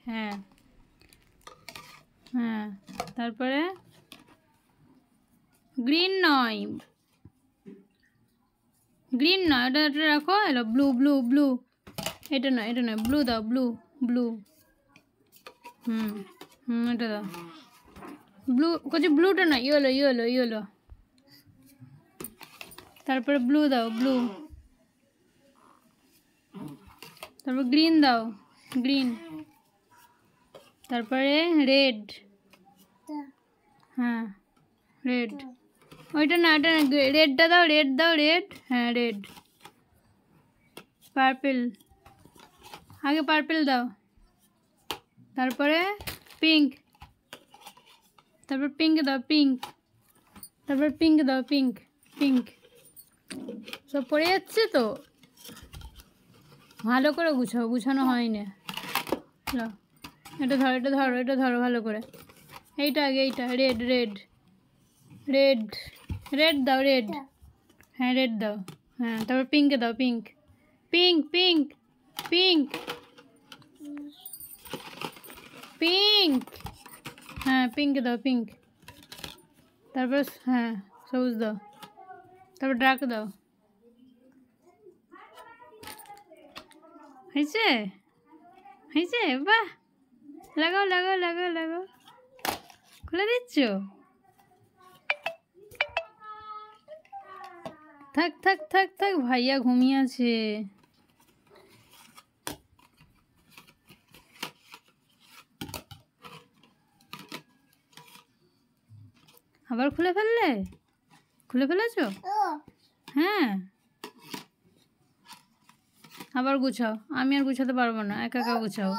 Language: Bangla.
হ্যাঁ হ্যাঁ, তারপরে গ্রিন নয়, গ্রিন নয়, এটা এটা রাখো। এলো ব্লু ব্লু ব্লু, এটা নয় এটা নয়, ব্লু দাও, ব্লু ব্লু। হুম হুম, এটা দাও ব্লু, করছি ব্লুটা না, ইয়েলো ইয়েলো ইয়েলো। তারপরে ব্লু দাও, ব্লু। তারপর গ্রিন দাও, গ্রিন। তারপরে রেড, হ্যাঁ রেড। ওইটা না, এটা রেডটা দাও, রেড দাও, রেড, হ্যাঁ রেড। পার্পেল, আগে পার্পেল দাও। তারপরে পিঙ্ক, তারপর পিঙ্ক দাও, পিঙ্ক। তারপর পিঙ্ক দাও, পিঙ্ক পিঙ্ক। সব পড়ে যাচ্ছে তো, ভালো করে গুছাও, গুছানো হয়নি। এটা ধরো, এটা ধরো, এটা ধরো ভালো করে। এইটা আগে, এইটা রেড রেড রেড, রেড দাও, রেড, হ্যাঁ রেড দাও, হ্যাঁ। তারপর পিঙ্ক দাও, pink pink pink pink pink, হ্যাঁ পিঙ্ক দাও, পিঙ্ক। তারপর হ্যাঁ সবুজ দাও। তারপর ডার্ক দাও। হয়েছে হয়েছে, বাহ, লাগাও লাগাও লাগাও লাগাও। খুলে দিচ্ছ? থাক থাক থাক থাক, ভাইয়া ঘুমিয়ে আছে। আবার খুলে ফেললে? খুলে ফেলেছো? হ্যাঁ, আবার গুছাও। আমি আর গুছাতে পারবো না, একা একা গুছাও।